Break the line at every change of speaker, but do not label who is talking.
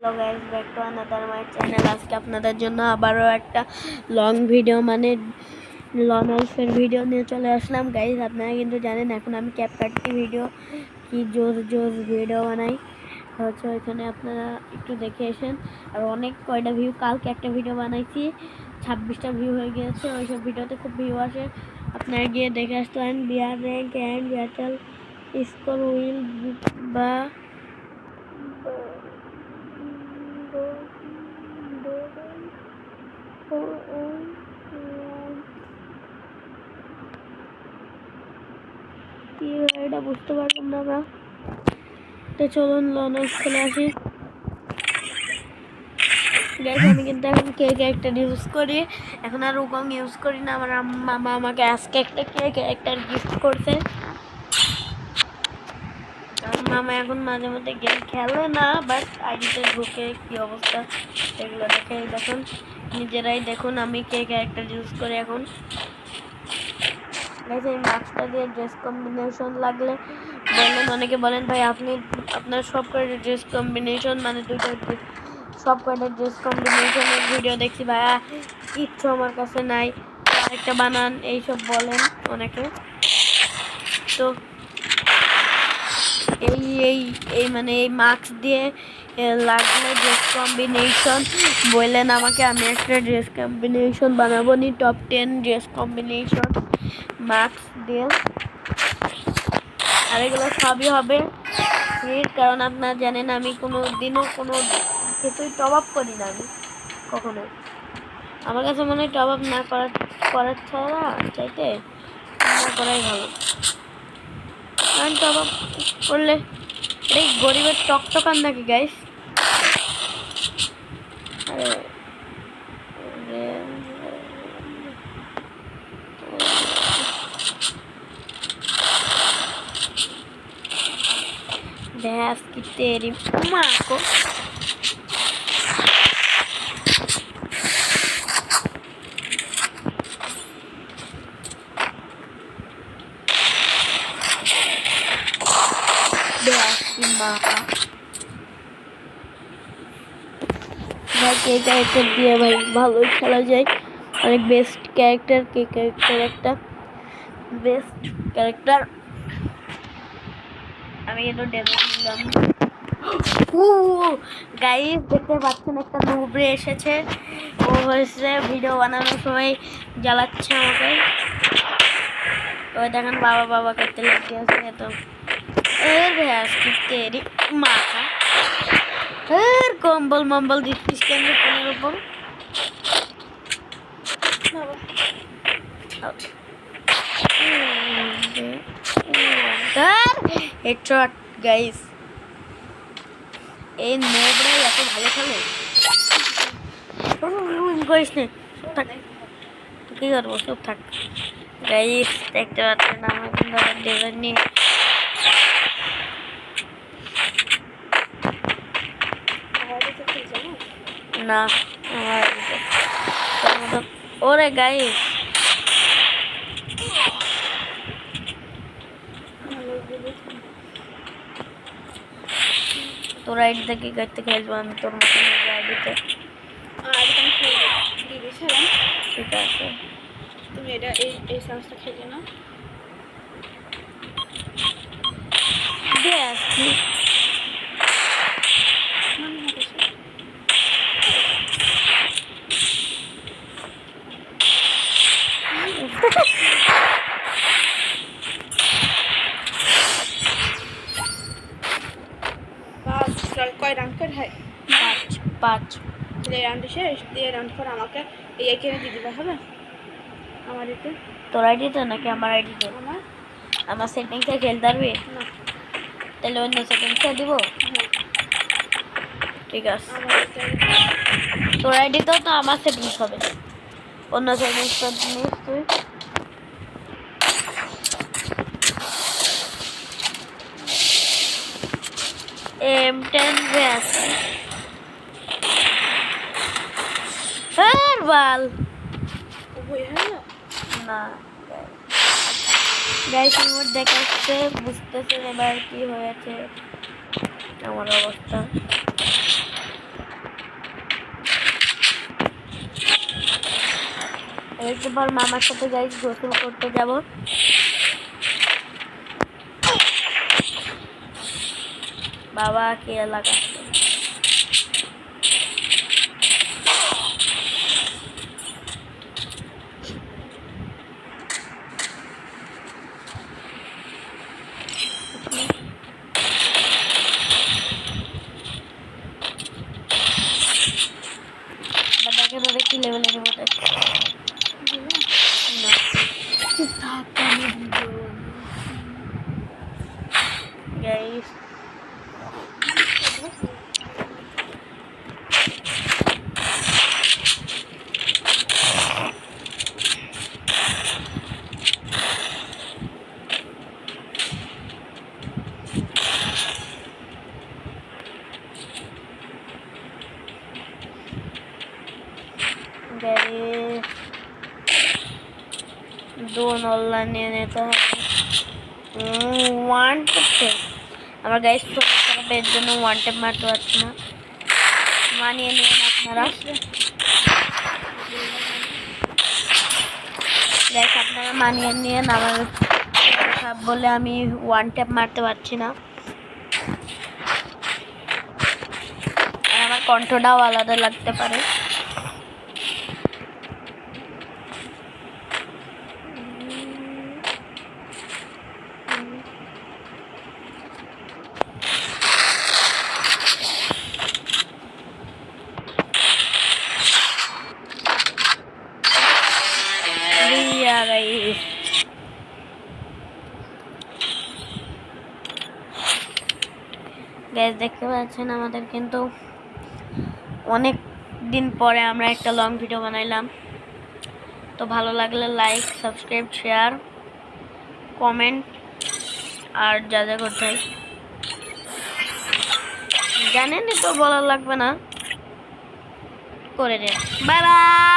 Hello guys, back to another my channel. আজকে আপনাদের জন্য আবারও একটা লং ভিডিও মানে লন এলফের ভিডিও নিয়ে চলে আসলাম। গাইস আপনারা কিন্তু জানেন এখন আমি ক্যাপকাটটি ভিডিও কি জোর জোর ভিডিও বানাই হচ্ছে, ওইখানে আপনারা একটু দেখে আসেন। আর অনেক কয়টা ভিউ, কালকে একটা ভিডিও বানাইছি 26টা ভিউ হয়ে গিয়েছে। ওইসব ভিডিওতে খুব ভিউ আসে, আপনারা গিয়ে দেখে আসতে পারেন। Bear rank and battle score will বা কি এটা বুঝতে পারলাম না আমরা। তো চলুন লনার্স খেলে আসি। আমি কিন্তু এখন কে ক্যারেক্টার ইউজ করি, এখন আর রুকং ইউজ করি না। আমার মামা আমাকে আজকে একটা কে ক্যারেক্টার গিফট করছে। মামা এখন মাঝে মধ্যে গেম খেলে না, বাট আইডিতে ঢুকে কি অবস্থা সেগুলো দেখে দেখুন, নিজেরাই দেখুন আমি কে ক্যারেক্টার ইউজ করি এখন। এই মাস্কটা দিয়ে ড্রেস কম্বিনেশন লাগলে বলেন, অনেকে বলেন ভাই আপনি আপনার সব কয়টা ড্রেস কম্বিনেশন মানে দুইটা সব কয়টা ড্রেস কম্বিনেশনের ভিডিও দেখছি ভাইয়া, কিচ্ছু আমার কাছে নাই, একটা বানান, এইসব বলেন অনেকে। তো এই এই এই মানে এই মাস্ক দিয়ে লাগলে ড্রেস কম্বিনেশন বললেন আমাকে, আমি একটা ড্রেস কম্বিনেশন বানাবো নি, টপ 10 ড্রেস কম্বিনেশন মাস্ক দিয়ে। আর এগুলো সবই হবে ফ্রি, কারণ আপনারা জানেন আমি কোনো দিনও কোনো কিছুই টপ আপ করি না। আমি কখনো, আমার কাছে মনে হয় টপ আপ না করার ছাড়া চাইতে না করাই ভালো। কারণ টপ আপ করলে এই গরিবের টকটকান নাকি গাইস। भैंस की तेरी माँ को। भैंस की माँ का भाई কে ক্যারেক্টার দিয়ে ভাই ভালোই খেলা যায়, অনেক বেস্ট ক্যারেক্টার। কে ক্যারেক্টার একটা বেস্ট ক্যারেক্টার। আমি এটা ডেমো দিলাম। গাইস দেখতে পাচ্ছেন একটা নুবরে এসেছে, ও হয়েছে ভিডিও বানানোর সময় জ্বালাচ্ছে আমাকে। ওই দেখেন বাবা বাবা করতে লেগে আছে। তো এর ভ্যাস কি তেরি মাথা, এর কম্বল মম্বল দিচ্ছিস কেন ফোনের উপর। হেডশট গাইস, এই নোবরাই এত ভালো খেলে। করিস না, থাক, কি করবো, চুপ থাক। গাইস দেখতে পাচ্ছেন আমার কিন্তু ডিজাইন নিয়ে না আমার ওরে গাইস তোর আইডি থেকে গাইতে খেলবো আমি তোর মতো আইডিতে। ঠিক আছে,
তুমি এটা এই সাউন্ডটা খেলে না
ব্যাস
কয় রাউন্ড করে হয়?
5
রাউন্ড শেষ দিয়ে রাউন্ড পর আমাকে এই এখানে দিয়ে দিতে হবে। আমার এতে
তোর আইডিতে নাকি আমার আইডিতে? আমার সেটিংসে খেলতে পারবি
না,
তাহলে অন্য সেটিংসে দিব। ঠিক আছে, তোর আইডিতেও তো আমার সেটিংস হবে, অন্য সেটিংস নিস তুই। M10 ব্যাস বাল না গাইস, আমার দেখাচ্ছে বুঝতেছেন এবার কি হয়েছে আমার অবস্থা। একটু পর মামার সাথে গাইস গোসল করতে যাব। বাবা কে এলাকা বাবাকে ধরে কি লেভেলের মতো গাইস गाइस दो ऑनलाइन নিতে হবে 1 টেপ আমার গাইস ফোন খারাপ এর জন্য 1 টেপ মারতে পারছি না মানিয়ে নিন আপনারা গাইস আপনারা মানিয়ে নিন আমার খারাপ বলে আমি 1 টেপ মারতে পারছি না আর আমার কন্ট্রোলটাও আলাদা লাগতে পারে गाइस গাইস দেখতে পাচ্ছেন আমাদের কিন্তু অনেক দিন পরে আমরা একটা লং ভিডিও বানাইলাম তো ভালো লাগলে লাইক সাবস্ক্রাইব শেয়ার কমেন্ট আর যা যা করতে হয় জানেনই তো বলা লাগবে না করে দিন বাই বাই